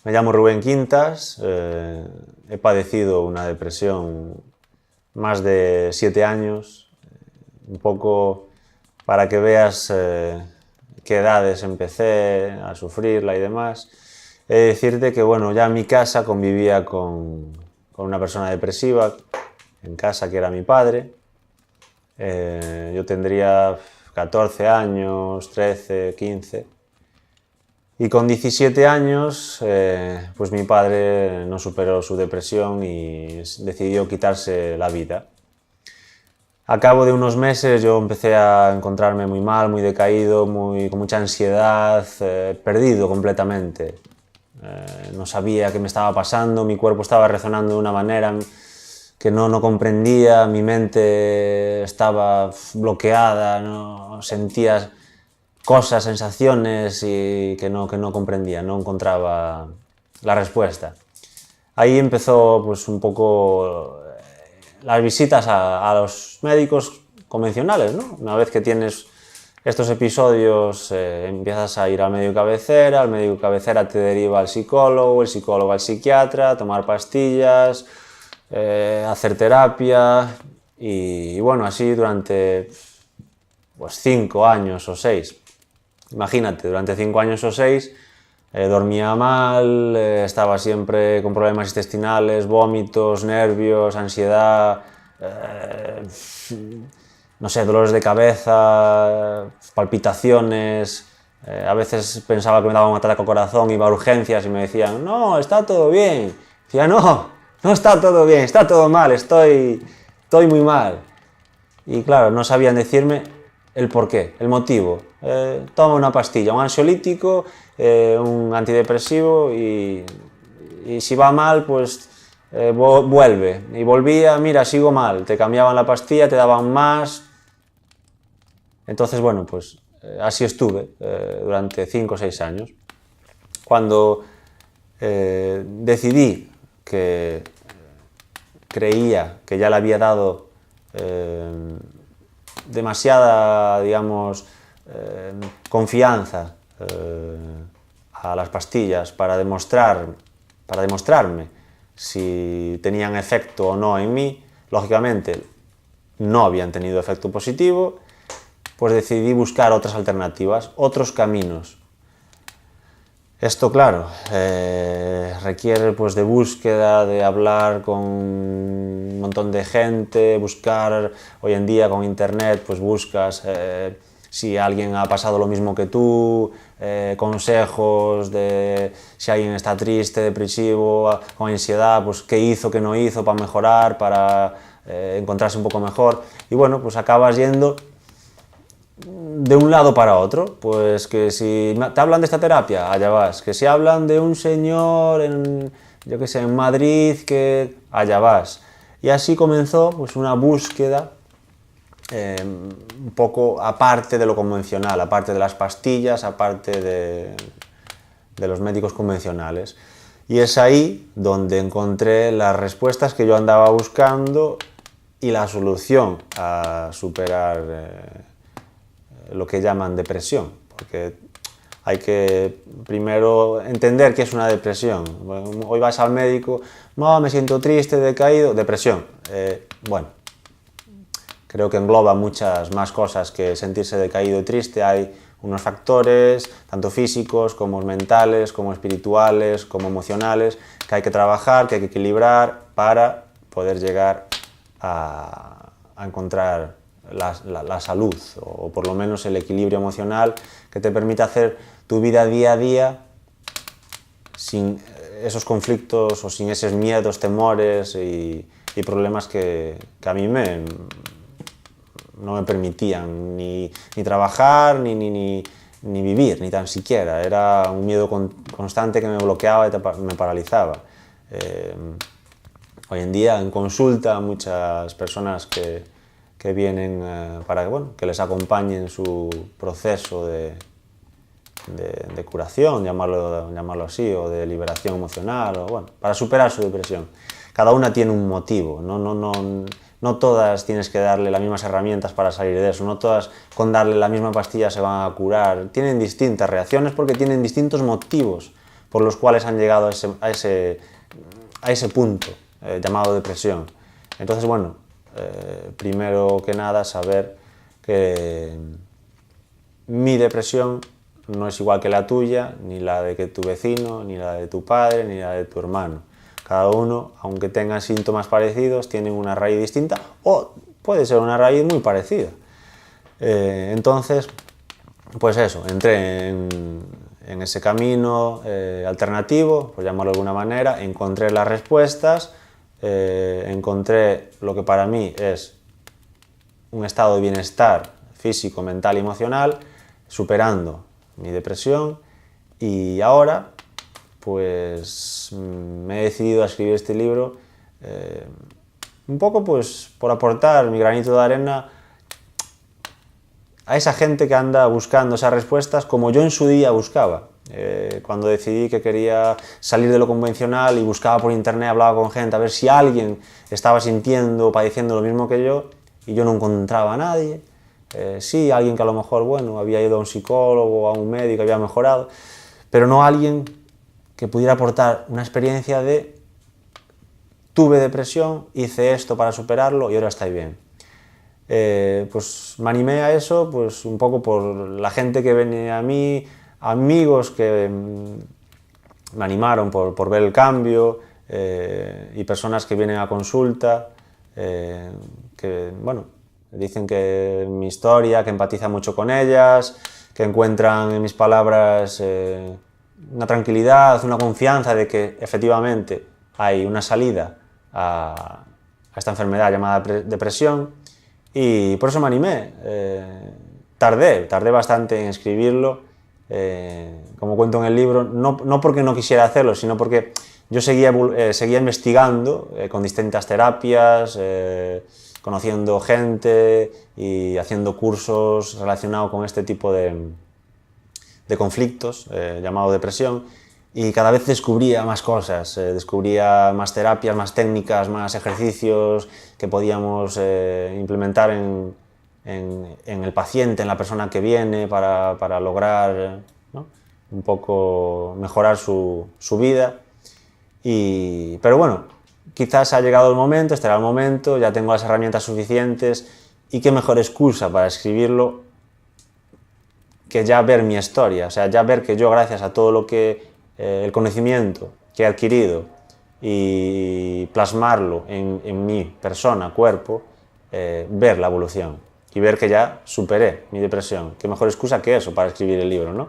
Me llamo Rubén Quintas, he padecido una depresión más de 7 años, un poco para que veas qué edades empecé a sufrirla y demás. He de decirte que bueno, ya en mi casa convivía con una persona depresiva, en casa, que era mi padre. Yo tendría 14 años, 13, 15. Y con 17 años, pues mi padre no superó su depresión y decidió quitarse la vida. A cabo de unos meses yo empecé a encontrarme muy mal, muy decaído, con mucha ansiedad, perdido completamente. No sabía qué me estaba pasando, mi cuerpo estaba resonando de una manera que no comprendía, mi mente estaba bloqueada, no sentía cosas, sensaciones y que no comprendía, no encontraba la respuesta. Ahí empezó pues un poco las visitas a los médicos convencionales, ¿no? Una vez que tienes estos episodios, empiezas a ir al médico cabecera, el médico cabecera te deriva al psicólogo, el psicólogo al psiquiatra, tomar pastillas, hacer terapia y bueno, así durante pues 5 años o 6. Imagínate, durante 5 años o 6 dormía mal, estaba siempre con problemas intestinales, vómitos, nervios, ansiedad, no sé, dolores de cabeza, palpitaciones. A veces pensaba que me daba un ataque al corazón, iba a urgencias y me decían, no, está todo bien. Decía, no está todo bien, está todo mal, estoy muy mal. Y claro, no sabían decirme el porqué, el motivo. Toma una pastilla, un ansiolítico, un antidepresivo y si va mal, pues vuelve. Y volvía, mira, sigo mal, te cambiaban la pastilla, te daban más. Entonces, bueno, pues así estuve durante 5 o 6 años. Cuando decidí que creía que ya le había dado demasiada, digamos, confianza a las pastillas para demostrarme si tenían efecto o no en mí. Lógicamente no habían tenido efecto positivo, pues decidí buscar otras alternativas, otros caminos. Esto, claro, requiere pues de búsqueda, de hablar con un montón de gente, buscar, hoy en día con internet, pues buscas si alguien ha pasado lo mismo que tú, consejos de si alguien está triste, depresivo, con ansiedad, pues qué hizo, qué no hizo para mejorar, para encontrarse un poco mejor. Y bueno, pues acabas yendo de un lado para otro, pues que si te hablan de esta terapia, allá vas, que si hablan de un señor en, yo qué sé, en Madrid, que allá vas. Y así comenzó pues una búsqueda un poco aparte de lo convencional, aparte de las pastillas, aparte de los médicos convencionales. Y es ahí donde encontré las respuestas que yo andaba buscando y la solución a superar lo que llaman depresión, porque hay que primero entender qué es una depresión. Hoy vas al médico, no, me siento triste, decaído, depresión. Bueno, creo que engloba muchas más cosas que sentirse decaído y triste. Hay unos factores, tanto físicos como mentales, como espirituales, como emocionales, que hay que trabajar, que hay que equilibrar para poder llegar a encontrar la salud, o por lo menos el equilibrio emocional que te permite hacer tu vida día a día sin esos conflictos o sin esos miedos, temores y problemas que a mí no me permitían ni trabajar, ni vivir, ni tan siquiera. Era un miedo constante que me bloqueaba y me paralizaba. Hoy en día en consulta muchas personas que vienen para que les acompañe en su proceso de curación, llamarlo así, o de liberación emocional, o bueno, para superar su depresión. Cada una tiene un motivo, no todas tienes que darle las mismas herramientas para salir de eso, no todas con darle la misma pastilla se van a curar. Tienen distintas reacciones porque tienen distintos motivos por los cuales han llegado a ese punto llamado depresión. Entonces, bueno, primero que nada saber que mi depresión no es igual que la tuya, ni la de que tu vecino, ni la de tu padre, ni la de tu hermano. Cada uno, aunque tenga síntomas parecidos, tiene una raíz distinta o puede ser una raíz muy parecida. Entonces, pues eso, entré en ese camino alternativo, por llamarlo de alguna manera, encontré las respuestas, encontré lo que para mí es un estado de bienestar físico, mental y emocional, superando mi depresión, y ahora pues me he decidido a escribir este libro un poco pues por aportar mi granito de arena a esa gente que anda buscando esas respuestas como yo en su día buscaba. Cuando decidí que quería salir de lo convencional y buscaba por internet, hablaba con gente a ver si alguien estaba sintiendo o padeciendo lo mismo que yo, y yo no encontraba a nadie. Sí, alguien que a lo mejor, bueno, había ido a un psicólogo, a un médico, había mejorado, pero no alguien que pudiera aportar una experiencia de tuve depresión, hice esto para superarlo y ahora estoy bien. Pues me animé a eso pues un poco por la gente que venía a mí, amigos que me animaron por ver el cambio, y personas que vienen a consulta, que bueno, dicen que mi historia, que empatizan mucho con ellas, que encuentran en mis palabras una tranquilidad, una confianza de que efectivamente hay una salida a esta enfermedad llamada depresión, y por eso me animé. Tardé bastante en escribirlo, como cuento en el libro, no porque no quisiera hacerlo, sino porque yo seguía investigando con distintas terapias, conociendo gente y haciendo cursos relacionados con este tipo de conflictos, llamado depresión, y cada vez descubría más cosas, descubría más terapias, más técnicas, más ejercicios que podíamos implementar en el paciente, en la persona que viene, para lograr, ¿no?, un poco mejorar su vida. Pero bueno, quizás ha llegado el momento, este era el momento, ya tengo las herramientas suficientes, y qué mejor excusa para escribirlo que ya ver mi historia, o sea, ya ver que yo, gracias a todo lo que el conocimiento que he adquirido y plasmarlo en mi persona, cuerpo, ver la evolución y ver que ya superé mi depresión. Qué mejor excusa que eso para escribir el libro, ¿no?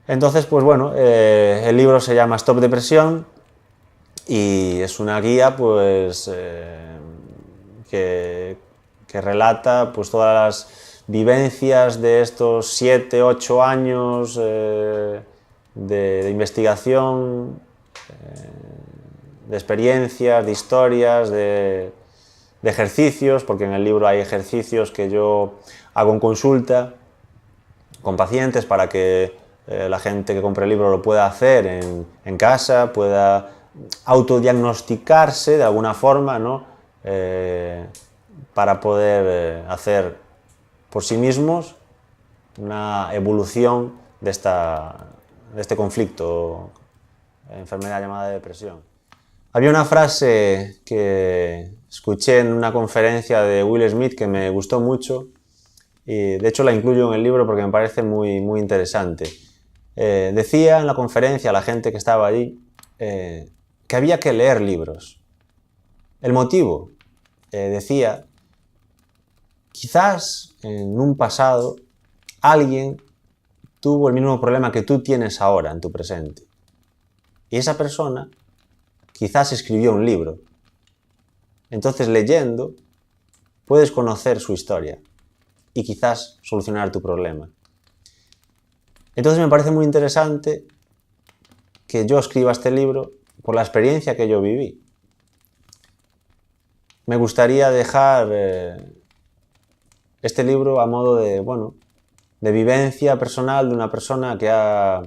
Entonces, pues bueno, el libro se llama Stop Depresión y es una guía pues que relata pues todas las vivencias de estos 7, 8 años de investigación, de experiencias, de historias, de ejercicios, porque en el libro hay ejercicios que yo hago en consulta con pacientes para que la gente que compre el libro lo pueda hacer en casa, pueda autodiagnosticarse de alguna forma, ¿no?, para poder hacer por sí mismos una evolución de este conflicto, enfermedad llamada depresión. Había una frase que escuché en una conferencia de Will Smith que me gustó mucho, y de hecho la incluyo en el libro porque me parece muy, muy interesante. Decía en la conferencia a la gente que estaba allí que había que leer libros. El motivo, decía, quizás en un pasado alguien tuvo el mismo problema que tú tienes ahora en tu presente. Y esa persona quizás escribió un libro. Entonces, leyendo, puedes conocer su historia y quizás solucionar tu problema. Entonces, me parece muy interesante que yo escriba este libro por la experiencia que yo viví. Me gustaría dejar este libro a modo de, bueno, de vivencia personal de una persona que ha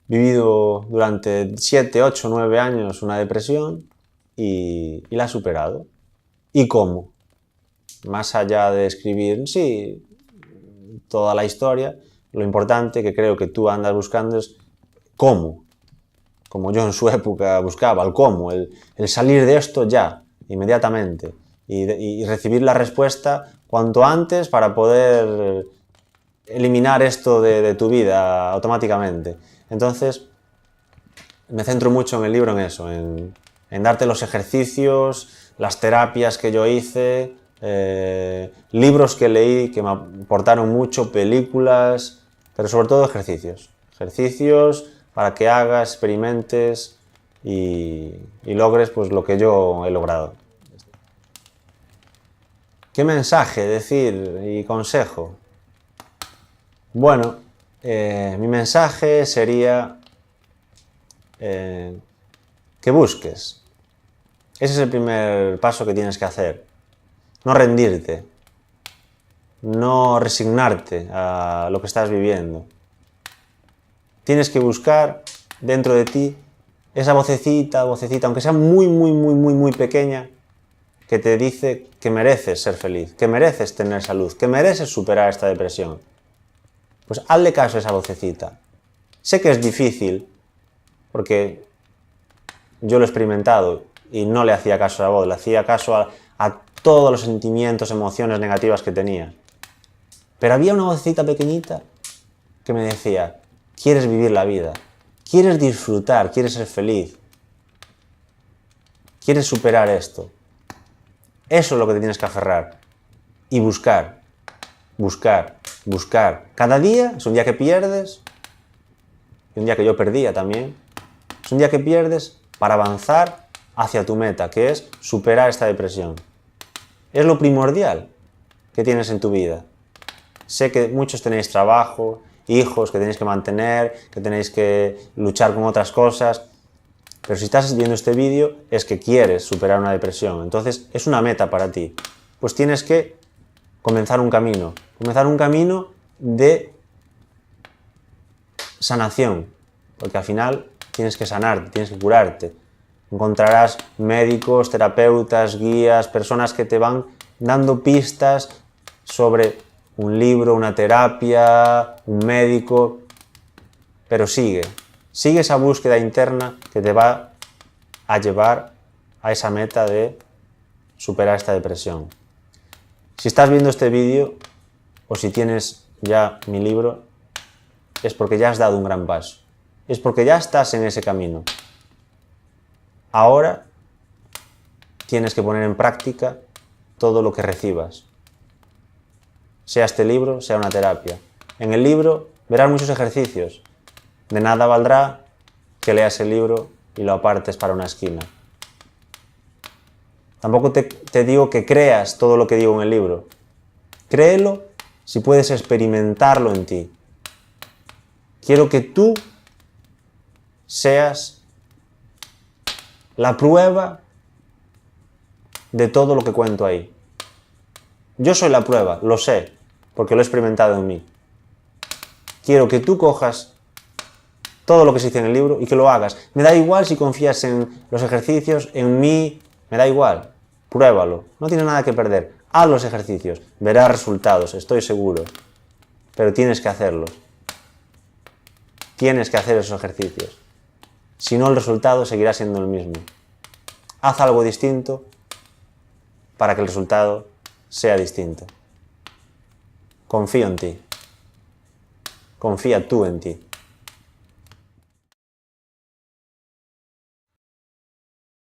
vivido durante 7, 8, 9 años una depresión y la ha superado. ¿Y cómo? Más allá de escribir, sí, toda la historia, lo importante que creo que tú andas buscando es cómo, como yo en su época buscaba, el cómo, el salir de esto ya, inmediatamente, y recibir la respuesta cuanto antes para poder eliminar esto de tu vida automáticamente. Entonces, me centro mucho en el libro en eso, en darte los ejercicios, las terapias que yo hice, libros que leí que me aportaron mucho, películas, pero sobre todo ejercicios. Ejercicios para que hagas, experimentes y logres pues, lo que yo he logrado. ¿Qué mensaje decir y consejo? Bueno, mi mensaje sería que busques. Ese es el primer paso que tienes que hacer. No rendirte, no resignarte a lo que estás viviendo. Tienes que buscar dentro de ti esa vocecita, aunque sea muy pequeña, que te dice que mereces ser feliz, que mereces tener salud, que mereces superar esta depresión. Pues hazle caso a esa vocecita. Sé que es difícil, porque yo lo he experimentado y no le hacía caso a la voz, le hacía caso a todos los sentimientos, emociones negativas que tenía. Pero había una vocecita pequeñita que me decía, quieres vivir la vida, quieres disfrutar, quieres ser feliz, quieres superar esto. Eso es lo que te tienes que aferrar y buscar, buscar, buscar. Cada día es un día que pierdes, y un día que yo perdía también, es un día que pierdes para avanzar hacia tu meta, que es superar esta depresión. Es lo primordial que tienes en tu vida. Sé que muchos tenéis trabajo, hijos que tenéis que mantener, que tenéis que luchar con otras cosas, pero si estás viendo este vídeo es que quieres superar una depresión, entonces es una meta para ti. Pues tienes que comenzar un camino de sanación, porque al final tienes que sanarte, tienes que curarte. Encontrarás médicos, terapeutas, guías, personas que te van dando pistas sobre un libro, una terapia, un médico, pero sigue esa búsqueda interna que te va a llevar a esa meta de superar esta depresión. Si estás viendo este vídeo o si tienes ya mi libro, es porque ya has dado un gran paso, es porque ya estás en ese camino. Ahora tienes que poner en práctica todo lo que recibas, sea este libro, sea una terapia. En el libro verás muchos ejercicios. De nada valdrá que leas el libro y lo apartes para una esquina. Tampoco te digo que creas todo lo que digo en el libro. Créelo si puedes experimentarlo en ti. Quiero que tú seas la prueba de todo lo que cuento ahí. Yo soy la prueba, lo sé, porque lo he experimentado en mí. Quiero que tú cojas todo lo que se dice en el libro y que lo hagas. Me da igual si confías en los ejercicios, en mí, me da igual. Pruébalo, no tienes nada que perder. Haz los ejercicios, verás resultados, estoy seguro. Pero tienes que hacerlos. Tienes que hacer esos ejercicios. Si no, el resultado seguirá siendo el mismo. Haz algo distinto para que el resultado sea distinto. Confío en ti. Confía tú en ti.